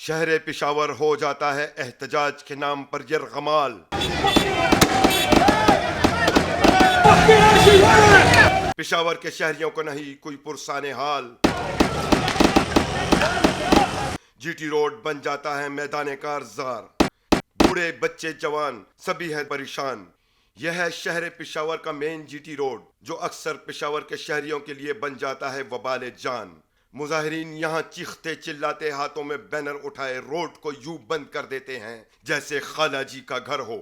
شہر پشاور ہو جاتا ہے احتجاج کے نام پر یرغمال۔ پشاور کے شہریوں کو نہیں کوئی پرسان حال، جی ٹی روڈ بن جاتا ہے میدان کارزار، بوڑھے بچے جوان سبھی ہے پریشان۔ یہ ہے شہر پشاور کا مین جی ٹی روڈ، جو اکثر پشاور کے شہریوں کے لیے بن جاتا ہے وبال جان۔ مظاہرین یہاں چیختے چلاتے ہاتھوں میں بینر اٹھائے روڈ کو یوں بند کر دیتے ہیں جیسے خالہ جی کا گھر ہو۔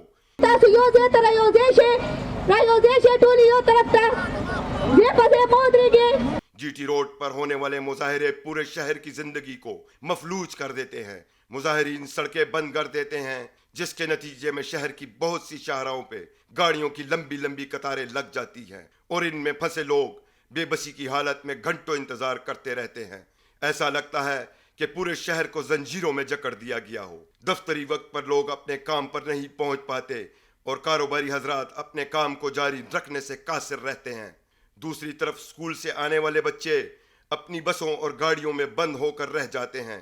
جی ٹی روڈ پر ہونے والے مظاہرے پورے شہر کی زندگی کو مفلوج کر دیتے ہیں۔ مظاہرین سڑکیں بند کر دیتے ہیں، جس کے نتیجے میں شہر کی بہت سی شاہراہوں پہ گاڑیوں کی لمبی لمبی قطاریں لگ جاتی ہیں، اور ان میں پھنسے لوگ بے بسی کی حالت میں گھنٹوں انتظار کرتے رہتے ہیں۔ ایسا لگتا ہے کہ پورے شہر کو زنجیروں میں جکڑ دیا گیا ہو۔ دفتری وقت پر لوگ اپنے کام پر نہیں پہنچ پاتے اور کاروباری حضرات اپنے کام کو جاری رکھنے سے قاصر رہتے ہیں۔ دوسری طرف اسکول سے آنے والے بچے اپنی بسوں اور گاڑیوں میں بند ہو کر رہ جاتے ہیں،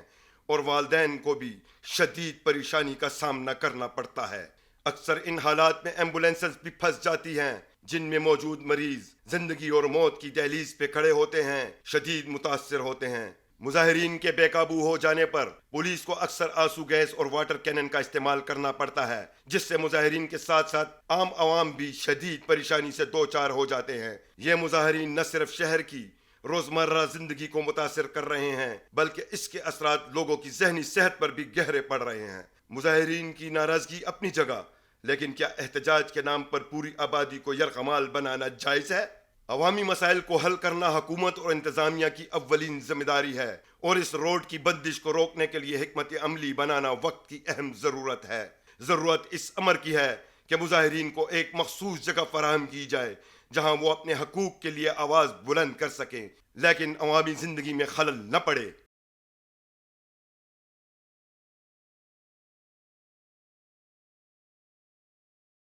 اور والدین کو بھی شدید پریشانی کا سامنا کرنا پڑتا ہے۔ اکثر ان حالات میں ایمبولینسز بھی پھنس جاتی ہیں، جن میں موجود مریض زندگی اور موت کی دہلیز پہ کھڑے ہوتے ہیں، شدید متاثر ہوتے ہیں۔ مظاہرین کے بے قابو ہو جانے پر پولیس کو اکثر آنسو گیس اور واٹر کینن کا استعمال کرنا پڑتا ہے، جس سے مظاہرین کے ساتھ ساتھ عام عوام بھی شدید پریشانی سے دوچار ہو جاتے ہیں۔ یہ مظاہرین نہ صرف شہر کی روزمرہ زندگی کو متاثر کر رہے ہیں، بلکہ اس کے اثرات لوگوں کی ذہنی صحت پر بھی گہرے پڑ رہے ہیں۔ مظاہرین کی ناراضگی اپنی جگہ، لیکن کیا احتجاج کے نام پر پوری آبادی کو یرغمال بنانا جائز ہے؟ عوامی مسائل کو حل کرنا حکومت اور انتظامیہ کی اولین ذمہ داری ہے، اور اس روڈ کی بندش کو روکنے کے لیے حکمت عملی بنانا وقت کی اہم ضرورت ہے۔ ضرورت اس امر کی ہے کہ مظاہرین کو ایک مخصوص جگہ فراہم کی جائے جہاں وہ اپنے حقوق کے لیے آواز بلند کر سکیں، لیکن عوامی زندگی میں خلل نہ پڑے۔